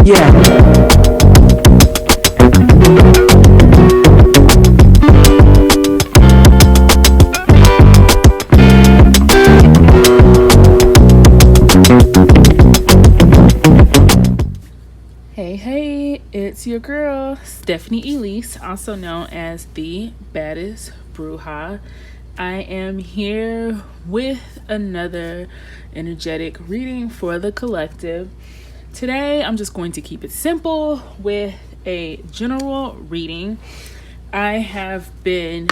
Yeah. Hey, it's your girl, Stephanie Elise, also known as the Baddest Bruja. I am here with another energetic reading for the collective. Today, I'm just going to keep it simple with a general reading. I have been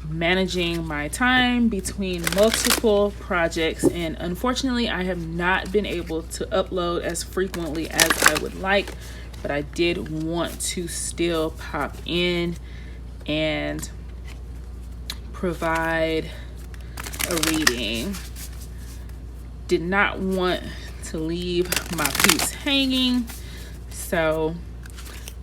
managing my time between multiple projects, and unfortunately I have not been able to upload as frequently as I would like, but I did want to still pop in and provide a reading. Did not want to leave my peeps hanging, so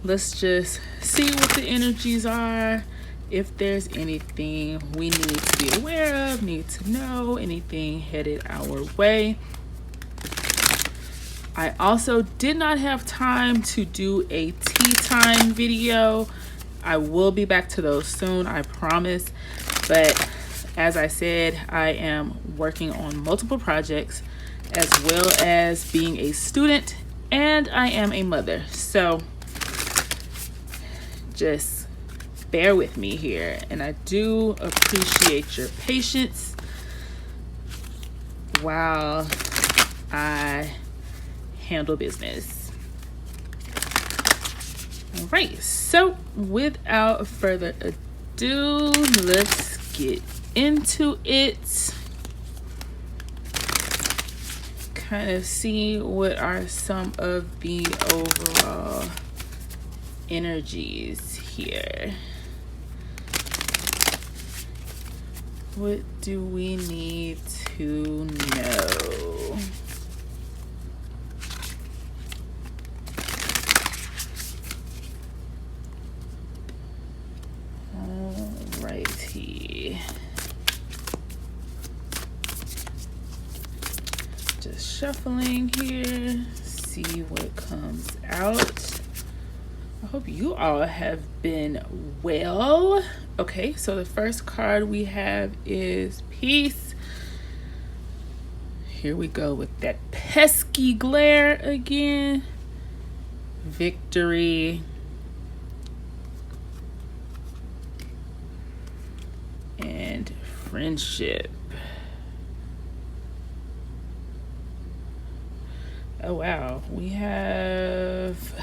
let's just see what the energies are. If there's anything we need to be aware of, need to know, anything headed our way. I also did not have time to do a tea time video. I will be back to those soon, I promise. But as I said, I am working on multiple projects as well as being a student, and I am a mother. So just bear with me here, and I do appreciate your patience while I handle business. All right, so without further ado, let's get into it. Kind of see what are some of the overall energies here. What do we need to know? Alrighty. Just shuffling here, see what comes out. I hope you all have been well. Okay, so the first card we have is Peace. Here we go with that pesky glare again. Victory. And friendship. Oh wow, we have...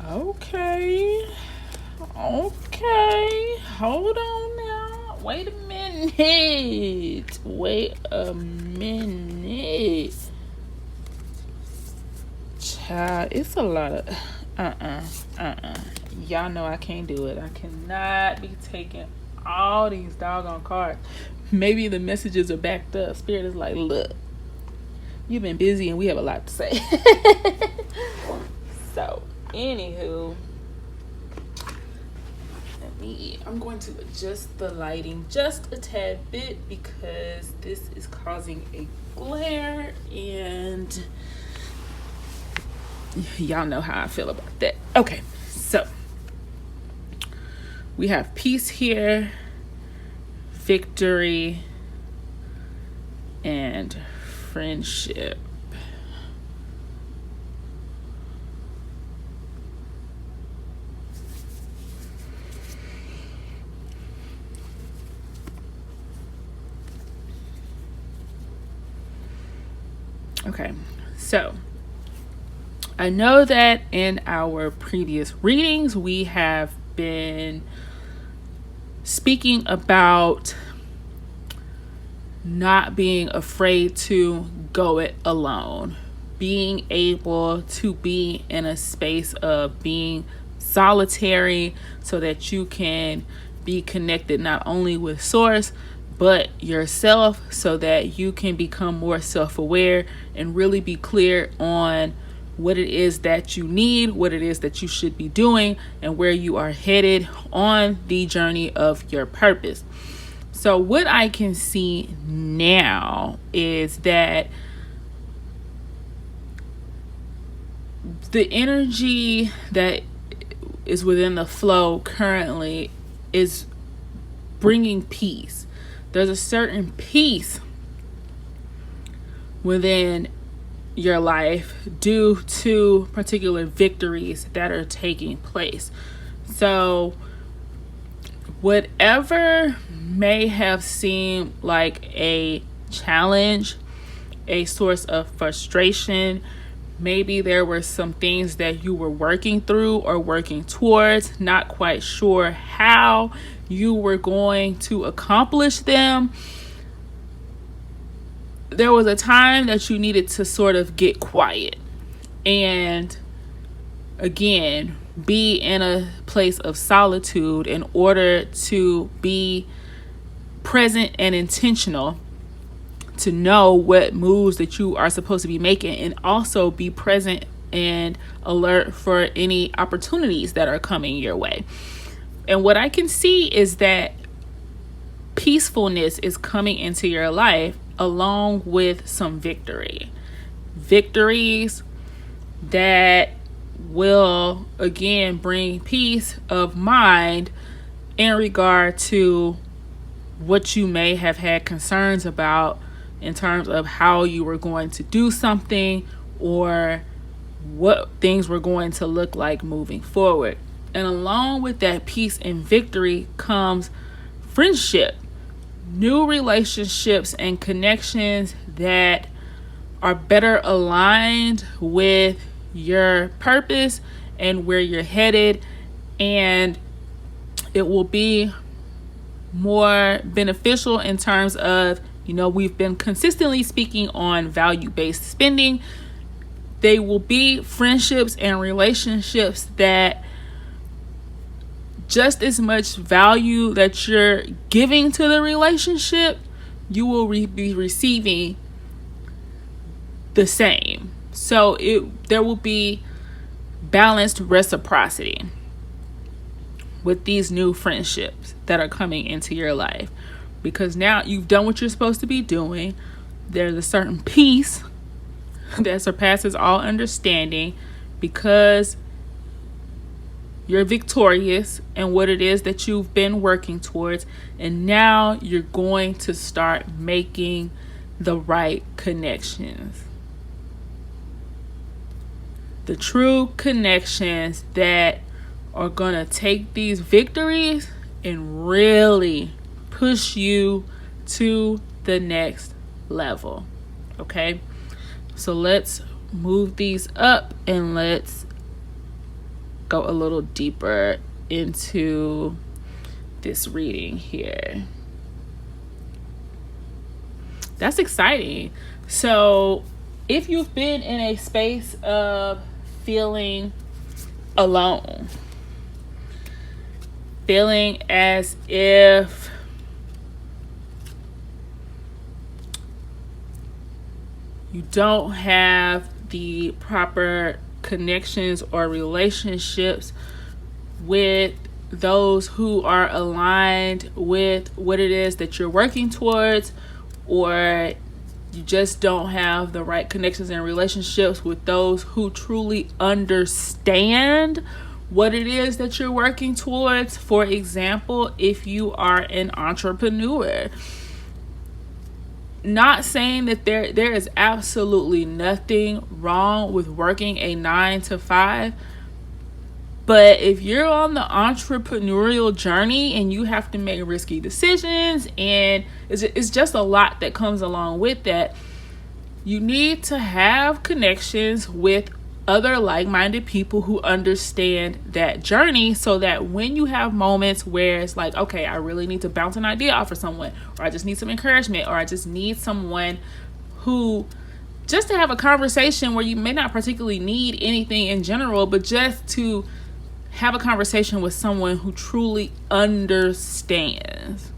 Okay, hold on now. Wait a minute. Child, it's a lot of Y'all know I can't do it. I cannot be taking all these doggone cards. Maybe the messages are backed up. Spirit is like, look, you've been busy and we have a lot to say. So anywho, I'm going to adjust the lighting just a tad bit because this is causing a glare, and y'all know how I feel about that. Okay, so we have peace here, victory, and friendship. Okay, so I know that in our previous readings we have been speaking about not being afraid to go it alone, being able to be in a space of being solitary so that you can be connected not only with source but yourself, so that you can become more self-aware and really be clear on what it is that you need, what it is that you should be doing, and where you are headed on the journey of your purpose. So what I can see now is that the energy that is within the flow currently is bringing peace. There's a certain peace within your life due to particular victories that are taking place. So whatever may have seemed like a challenge, a source of frustration, maybe there were some things that you were working through or working towards, not quite sure how you were going to accomplish them. There was a time that you needed to sort of get quiet and, again, be in a place of solitude in order to be present and intentional, to know what moves that you are supposed to be making, and also be present and alert for any opportunities that are coming your way. And what I can see is that peacefulness is coming into your life along with some victories that will again bring peace of mind in regard to what you may have had concerns about in terms of how you were going to do something or what things were going to look like moving forward. And along with that peace and victory comes friendship, new relationships and connections that are better aligned with your purpose and where you're headed, and it will be more beneficial in terms of, we've been consistently speaking on value-based spending. They will be friendships and relationships that just as much value that you're giving to the relationship, you will be receiving the same. So there will be balanced reciprocity with these new friendships that are coming into your life, because now you've done what you're supposed to be doing. There's a certain peace that surpasses all understanding because you're victorious in what it is that you've been working towards, and now you're going to start making the right connections. The true connections that are going to take these victories and really push you to the next level. Okay? So let's move these up and let's go a little deeper into this reading here. That's exciting. So if you've been in a space of feeling alone, feeling as if you don't have the proper connections or relationships with those who are aligned with what it is that you're working towards, or you just don't have the right connections and relationships with those who truly understand what it is that you're working towards. For example, if you are an entrepreneur, not saying that there is absolutely nothing wrong with working a 9-to-5, but if you're on the entrepreneurial journey and you have to make risky decisions, and it's just a lot that comes along with that, you need to have connections with other like-minded people who understand that journey, so that when you have moments where it's like, okay, I really need to bounce an idea off of someone, or I just need some encouragement, or I just need someone who, just to have a conversation where you may not particularly need anything in general, but just to have a conversation with someone who truly understands.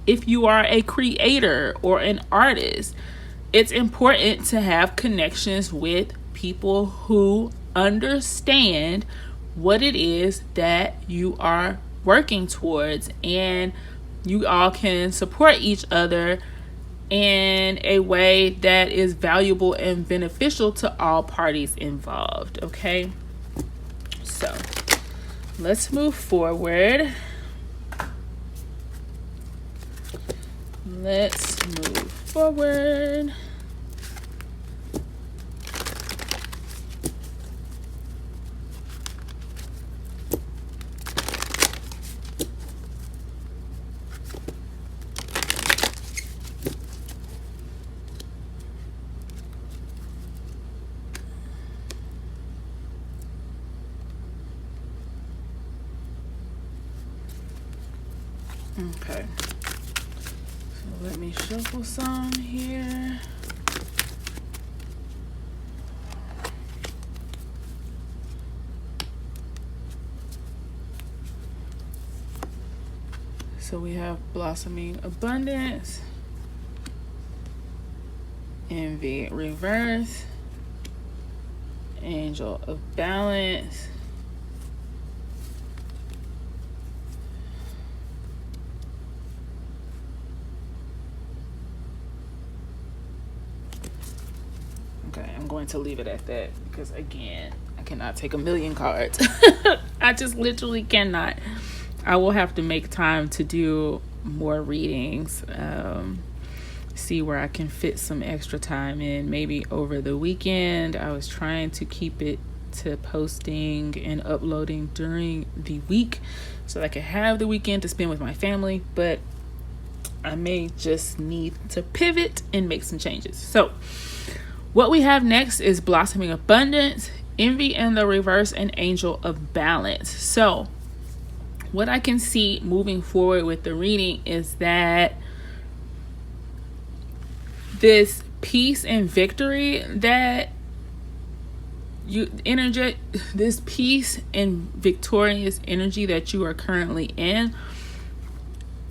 If you are a creator or an artist, it's important to have connections with people who understand what it is that you are working towards, and you all can support each other in a way that is valuable and beneficial to all parties involved. Okay, so let's move forward. Let's move forward. Okay, so let me shuffle some here. So we have blossoming abundance, envy reverse, angel of balance, okay, I'm going to leave it at that because again, I cannot take a million cards. I just literally cannot. I will have to make time to do more readings, see where I can fit some extra time in, maybe over the weekend. I was trying to keep it to posting and uploading during the week so I could have the weekend to spend with my family, but I may just need to pivot and make some changes. So what we have next is blossoming abundance, envy in the reverse, and angel of balance. So what I can see moving forward with the reading is that this peace and victory that this peace and victorious energy that you are currently in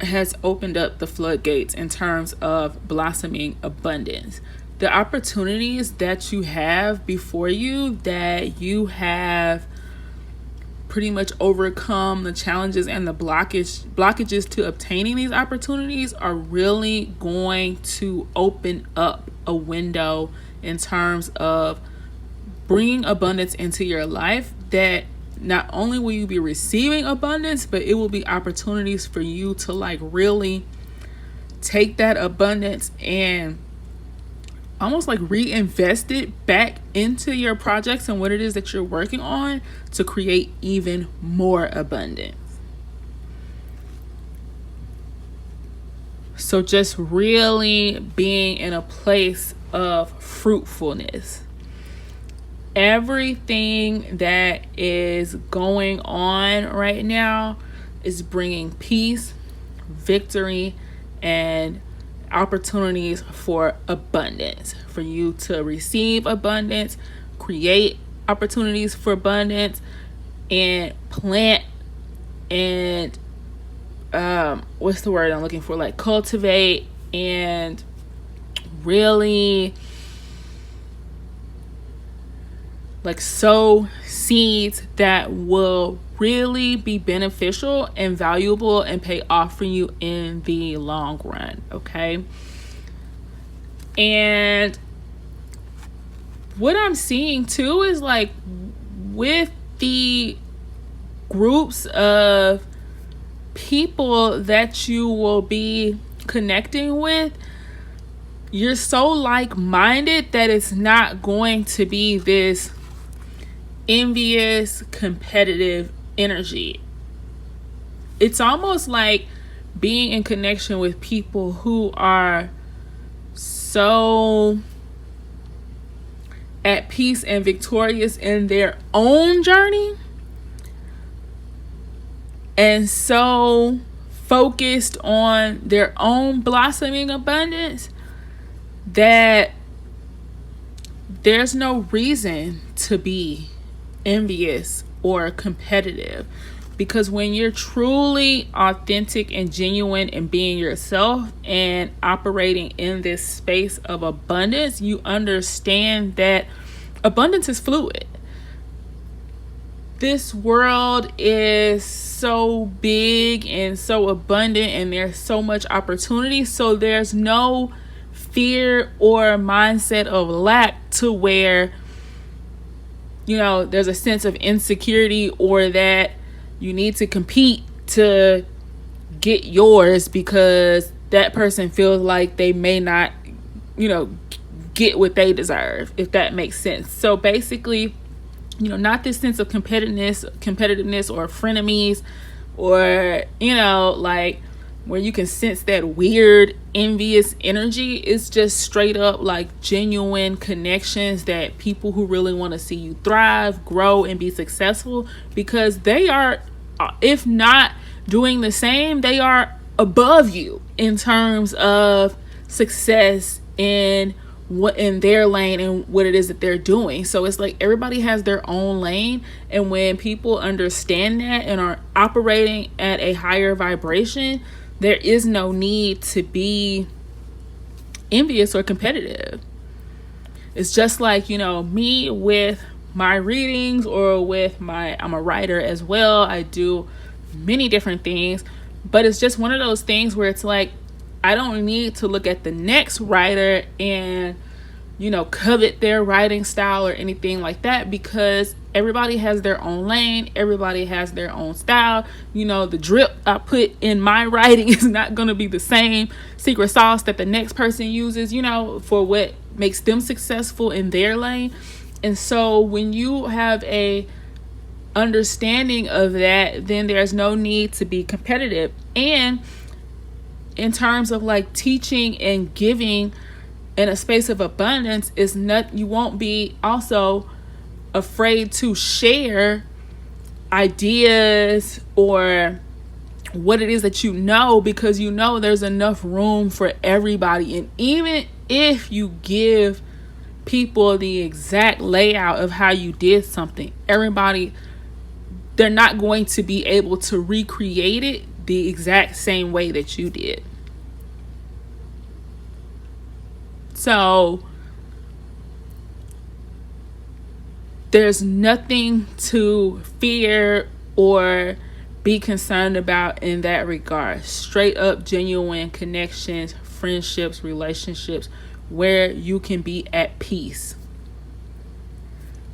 has opened up the floodgates in terms of blossoming abundance. The opportunities that you have before you, that you have pretty much overcome the challenges and the blockages to obtaining these opportunities, are really going to open up a window in terms of bringing abundance into your life, that not only will you be receiving abundance, but it will be opportunities for you to like really take that abundance and almost like reinvest it back into your projects and what it is that you're working on to create even more abundance. So just really being in a place of fruitfulness. Everything that is going on right now is bringing peace, victory, and opportunities for abundance, for you to receive abundance, create opportunities for abundance, and plant and what's the word I'm looking for, like cultivate and really like sow seeds that will really be beneficial and valuable and pay off for you in the long run. Okay. And what I'm seeing too is like with the groups of people that you will be connecting with, you're so like-minded that it's not going to be this envious, competitive energy. It's almost like being in connection with people who are so at peace and victorious in their own journey and so focused on their own blossoming abundance that there's no reason to be envious or competitive, because when you're truly authentic and genuine and being yourself and operating in this space of abundance, you understand that abundance is fluid. This world is so big and so abundant and there's so much opportunity, so there's no fear or mindset of lack to where, you know, there's a sense of insecurity, or that you need to compete to get yours because that person feels like they may not, you know, get what they deserve, if that makes sense. So basically, you know, not this sense of competitiveness or frenemies, or, you know, like where you can sense that weird envious energy. It's just straight up like genuine connections, that people who really want to see you thrive, grow, and be successful, because they are, if not doing the same, they are above you in terms of success in what in their lane and what it is that they're doing. So it's like everybody has their own lane, and when people understand that and are operating at a higher vibration, there is no need to be envious or competitive. It's just like, you know, me with my readings, or with I'm a writer as well. I do many different things, but it's just one of those things where it's like, I don't need to look at the next writer and, you know, covet their writing style or anything like that, because everybody has their own lane, everybody has their own style. You know, the drip I put in my writing is not going to be the same secret sauce that the next person uses, you know, for what makes them successful in their lane. And so when you have a understanding of that, then there's no need to be competitive. And in terms of like teaching and giving in a space of abundance, is not, you won't be also afraid to share ideas or what it is that you know, because you know there's enough room for everybody. And even if you give people the exact layout of how you did something, everybody, they're not going to be able to recreate it the exact same way that you did. So there's nothing to fear or be concerned about in that regard. Straight up genuine connections, friendships, relationships where you can be at peace.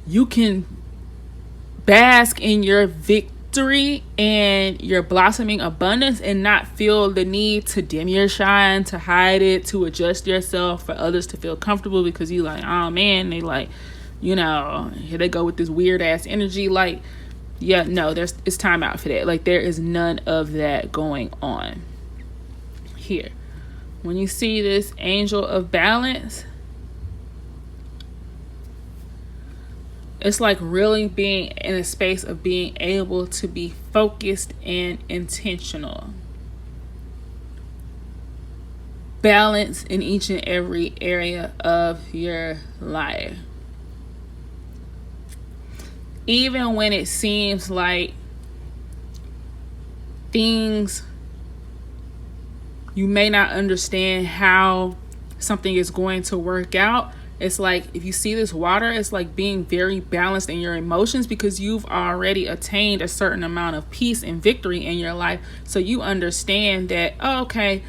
You can bask in your victory and your blossoming abundance and not feel the need to dim your shine, to hide it, to adjust yourself for others to feel comfortable, because you like, oh man, they like, you know, here they go with this weird ass energy. Like, yeah, no, it's time out for that. Like, there is none of that going on here. When you see this angel of balance, it's like really being in a space of being able to be focused and intentional. Balance in each and every area of your life. Even when it seems like things, you may not understand how something is going to work out. It's like, if you see this water, it's like being very balanced in your emotions, because you've already attained a certain amount of peace and victory in your life. So you understand that, oh, okay,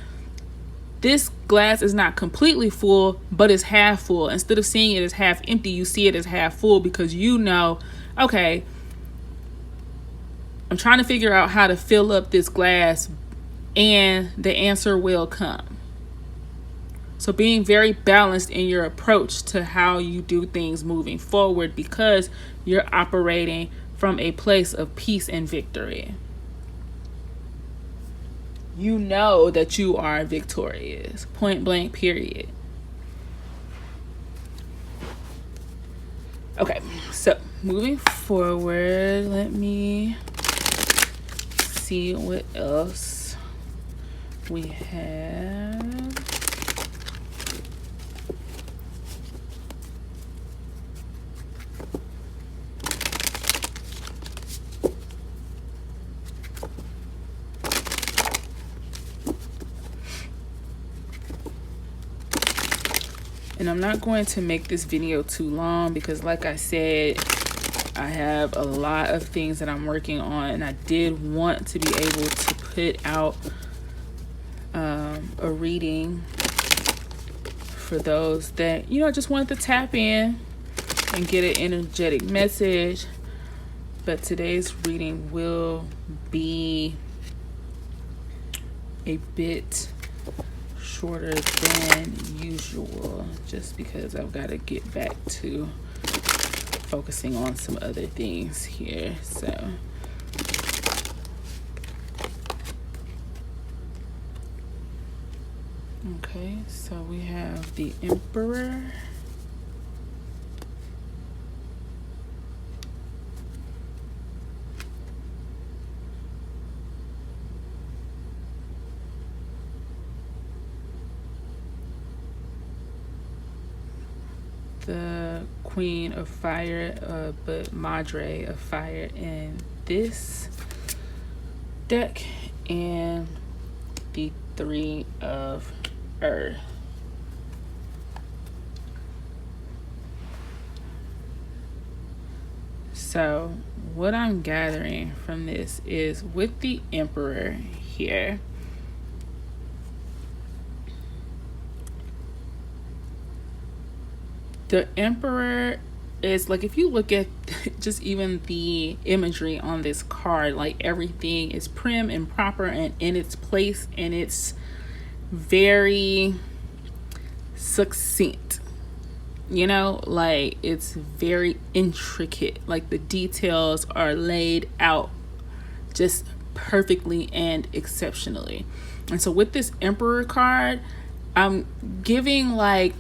this glass is not completely full, but it's half full. Instead of seeing it as half empty, you see it as half full, because you know, okay, I'm trying to figure out how to fill up this glass, and the answer will come. So being very balanced in your approach to how you do things moving forward, because you're operating from a place of peace and victory. You know that you are victorious, point blank, period. Okay, so moving forward, let me see what else we have. And I'm not going to make this video too long, because like I said, I have a lot of things that I'm working on, and I did want to be able to put out a reading for those that, you know, just wanted to tap in and get an energetic message. But today's reading will be a bit shorter than usual, just because I've got to get back to focusing on some other things here. So okay, so we have the Emperor, the Queen of Fire, but Madre of Fire in this deck, and the Three of Earth. So what I'm gathering from this is, with the Emperor here, the Emperor is like, if you look at just even the imagery on this card, like everything is prim and proper and in its place, and it's very succinct, you know, like it's very intricate, like the details are laid out just perfectly and exceptionally. And so with this Emperor card, I'm giving, like,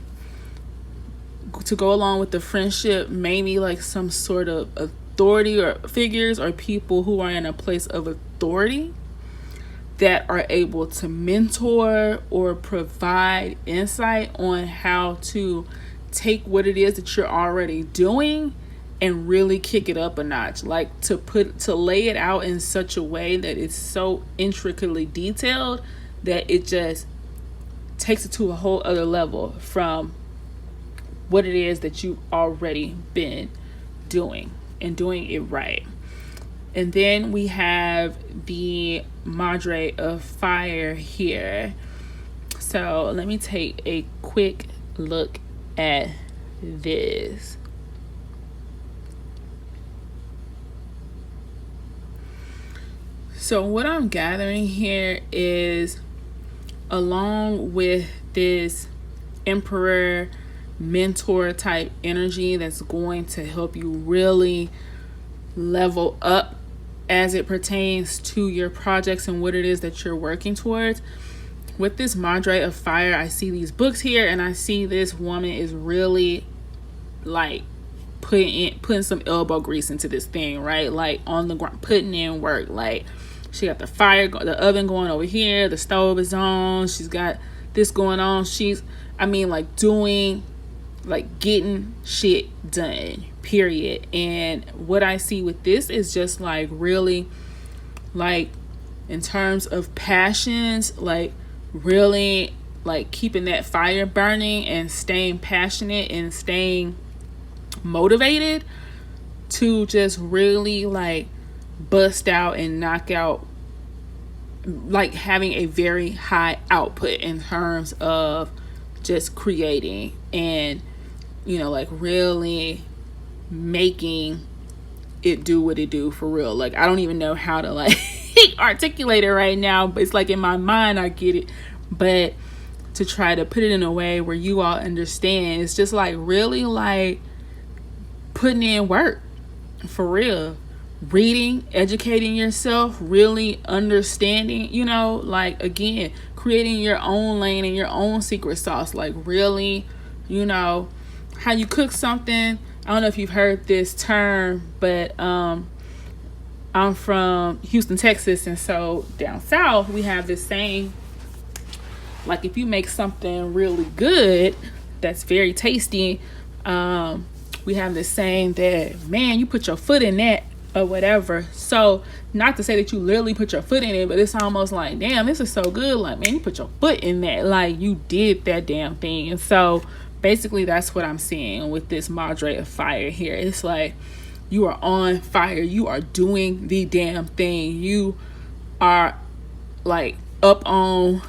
to go along with the friendship, maybe like some sort of authority or figures or people who are in a place of authority that are able to mentor or provide insight on how to take what it is that you're already doing and really kick it up a notch, like to lay it out in such a way that it's so intricately detailed that it just takes it to a whole other level from what it is that you've already been doing, and doing it right. And then we have the Madre of Fire here. So let me take a quick look at this. So what I'm gathering here is, along with this Emperor mentor type energy that's going to help you really level up as it pertains to your projects and what it is that you're working towards. With this Madre of Fire, I see these books here, and I see this woman is really like putting some elbow grease into this thing, right? Like on the ground, putting in work. Like she got the oven going over here, the stove is on, she's got this going on. Getting shit done, period. And what I see with this is just like really, like in terms of passions, like really like keeping that fire burning and staying passionate and staying motivated to just really like bust out and knock out, like having a very high output in terms of just creating and, you know, like really making it do what it do for real. Like I don't even know how to like articulate it right now, but it's like in my mind I get it, but to try to put it in a way where you all understand, it's just like really like putting in work for real, reading, educating yourself, really understanding, you know, like again, creating your own lane and your own secret sauce, like really, you know, how you cook something. I don't know if you've heard this term, but I'm from Houston, Texas, and so down south we have this saying, like if you make something really good that's very tasty, we have this saying that, man, you put your foot in that or whatever. So not to say that you literally put your foot in it, but it's almost like, damn, this is so good, like, man, you put your foot in that, like you did that damn thing. And so basically that's what I'm seeing with this Madre of Fire here. It's like you are on fire, you are doing the damn thing, you are like up on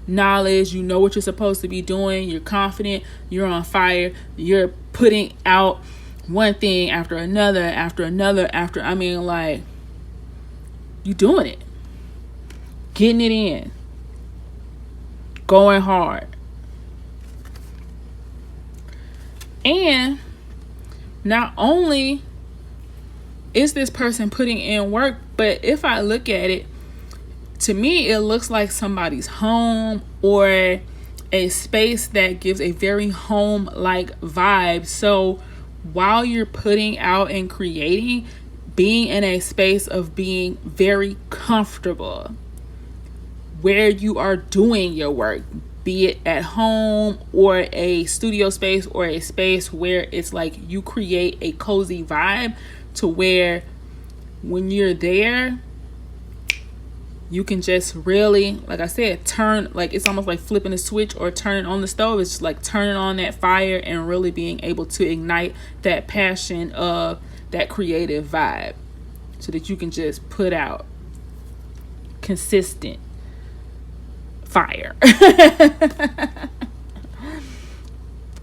knowledge. You know what you're supposed to be doing. You're confident. You're on fire. You're putting out one thing after another, I mean, like, you doing it. Getting it in. Going hard. And not only is this person putting in work, but if I look at it, to me, it looks like somebody's home or a space that gives a very home-like vibe. So while you're putting out and creating, being in a space of being very comfortable where you are doing your work, be it at home or a studio space or a space where it's like you create a cozy vibe to where when you're there, you can just really, like I said, turn, like it's almost like flipping a switch or turning on the stove. It's just like turning on that fire and really being able to ignite that passion of that creative vibe so that you can just put out consistent fire.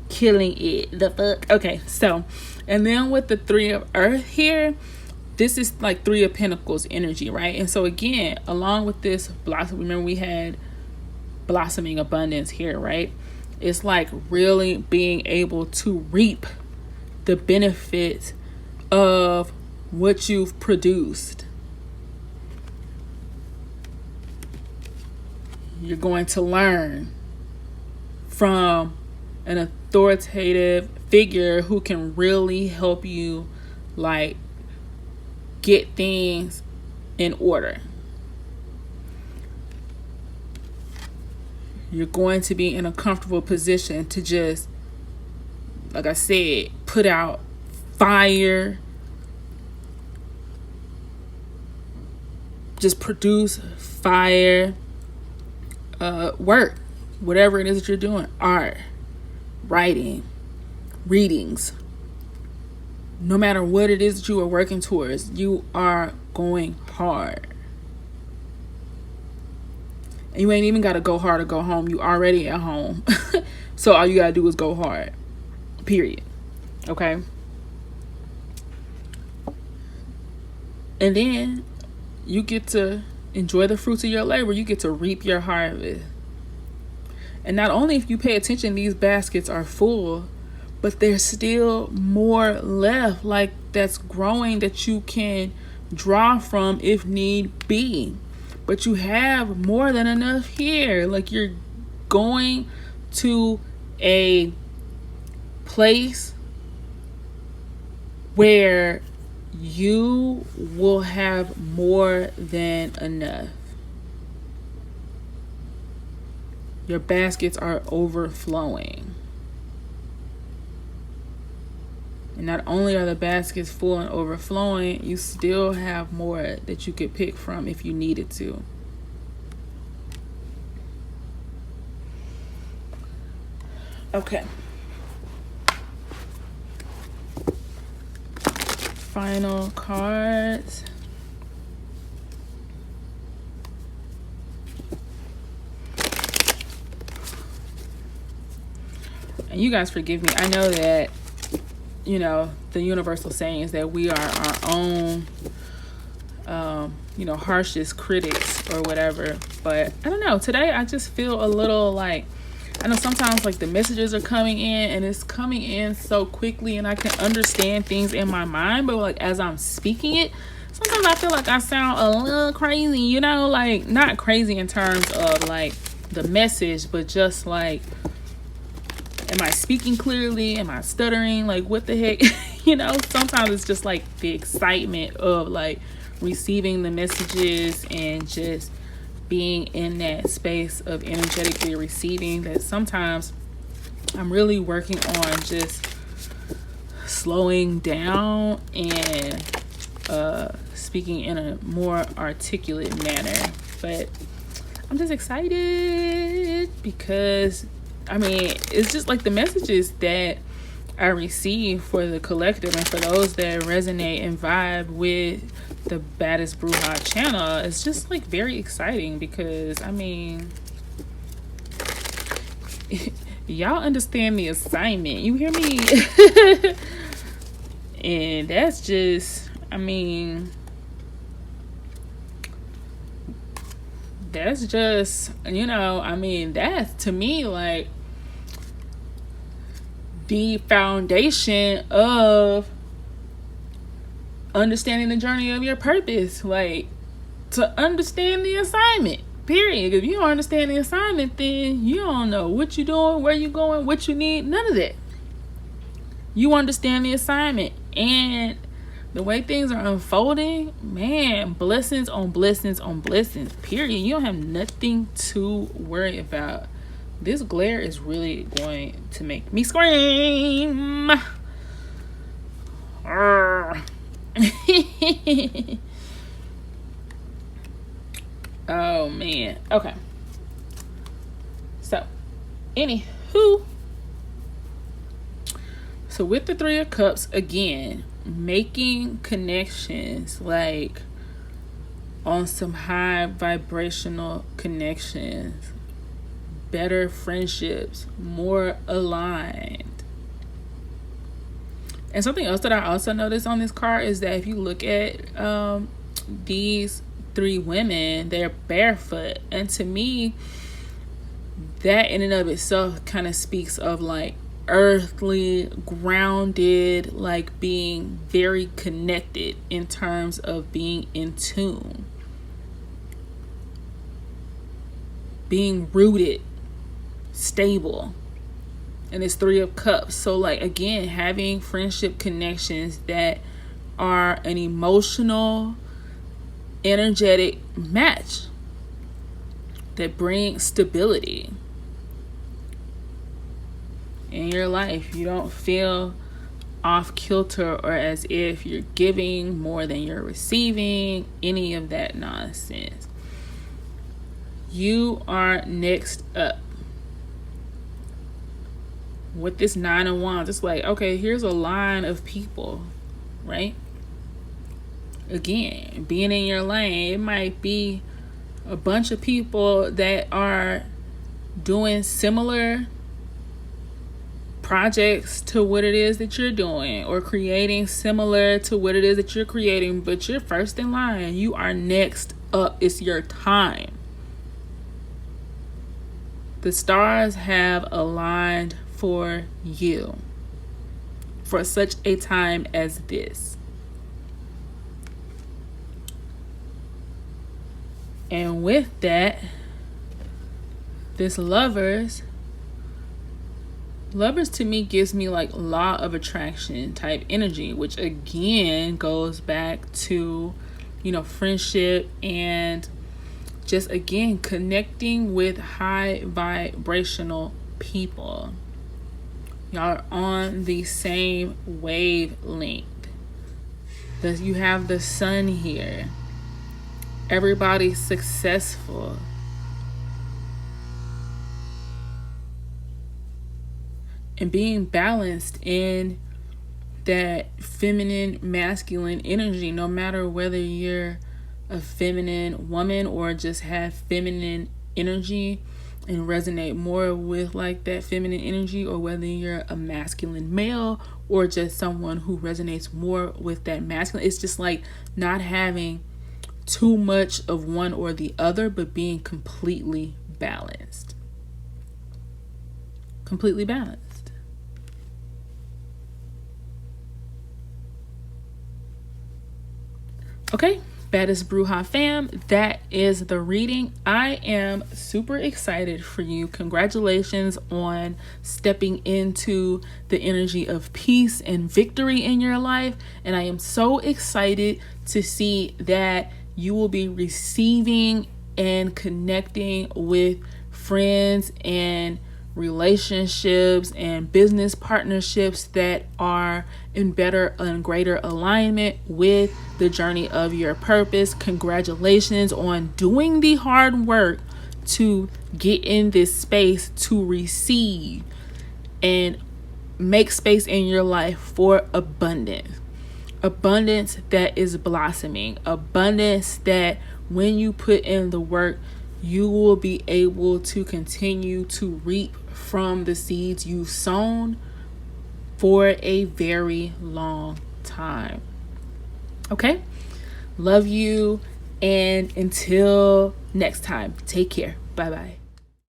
Killing it. The fuck. Okay, so, and then with the Three of Earth here, this is like Three of Pentacles energy, right? And so again, along with this blossom, remember we had blossoming abundance here, right? It's like really being able to reap the benefits of what you've produced. You're going to learn from an authoritative figure who can really help you, like, get things in order. You're going to be in a comfortable position to just, like I said, put out fire, just produce fire work, whatever it is that you're doing, art, writing, readings, no matter what it is that you are working towards, you are going hard. And you ain't even got to go hard or go home. You already at home. So all you got to do is go hard. Period. Okay? And then you get to enjoy the fruits of your labor. You get to reap your harvest. And not only if you pay attention, these baskets are full, but there's still more left, like that's growing that you can draw from if need be. But you have more than enough here. Like you're going to a place where you will have more than enough. Your baskets are overflowing. And not only are the baskets full and overflowing, you still have more that you could pick from if you needed to. Okay. Final cards. And you guys forgive me. I know that, you know, the universal saying is that we are our own, harshest critics or whatever. But I don't know. Today, I just feel a little like, I know sometimes like the messages are coming in and it's coming in so quickly and I can understand things in my mind. But like as I'm speaking it, sometimes I feel like I sound a little crazy, like not crazy in terms of like the message, but just like, am I speaking clearly? Am I stuttering? Like, what the heck? Sometimes it's just like the excitement of like receiving the messages and just being in that space of energetically receiving that sometimes I'm really working on just slowing down and speaking in a more articulate manner. But I'm just excited because it's just like the messages that I receive for the collective and for those that resonate and vibe with the Baddest Bruja channel. It's just like very exciting because y'all understand the assignment. You hear me? And that's just, I mean, that's just, you know, I mean, that's to me like the foundation of understanding the journey of your purpose. Like, to understand the assignment, period. If you don't understand the assignment, then you don't know what you're doing, where you're going, what you need, none of that. You understand the assignment and the way things are unfolding, man, blessings on blessings on blessings, period. You don't have nothing to worry about. This glare is really going to make me scream. Oh man. Okay. So, anywho. So with the Three of Cups, again, making connections, like on some high vibrational connections, better friendships, more aligned. And something else that I also noticed on this card is that if you look at these three women, they're barefoot. And to me, that in and of itself kind of speaks of like earthly, grounded, like being very connected in terms of being in tune, being rooted, stable. And it's Three of Cups. So like, again, having friendship connections that are an emotional, energetic match that bring stability in your life. You don't feel off kilter or as if you're giving more than you're receiving, any of that nonsense. You are next up. With this Nine of Wands, it's like, okay, here's a line of people, right? Again, being in your lane, it might be a bunch of people that are doing similar projects to what it is that you're doing, or creating similar to what it is that you're creating, but you're first in line. You are next up. It's your time. The stars have aligned for you for such a time as this. And with that, this lovers to me gives me like law of attraction type energy, which again goes back to, you know, friendship and just again connecting with high vibrational people. Y'all are on the same wavelength. You have the sun here. Everybody's successful. And being balanced in that feminine, masculine energy, no matter whether you're a feminine woman or just have feminine energy and resonate more with like that feminine energy, or whether you're a masculine male or just someone who resonates more with that masculine. It's just like not having too much of one or the other, but being completely balanced. Completely balanced. Okay, Baddest Bruja fam, that is the reading. I am super excited for you. Congratulations on stepping into the energy of peace and victory in your life. And I am so excited to see that you will be receiving and connecting with friends and relationships and business partnerships that are in better and greater alignment with the journey of your purpose. Congratulations on doing the hard work to get in this space to receive and make space in your life for abundance. Abundance that is blossoming. Abundance that when you put in the work, you will be able to continue to reap from the seeds you've sown for a very long time. Okay? Love you. And until next time, take care. Bye-bye.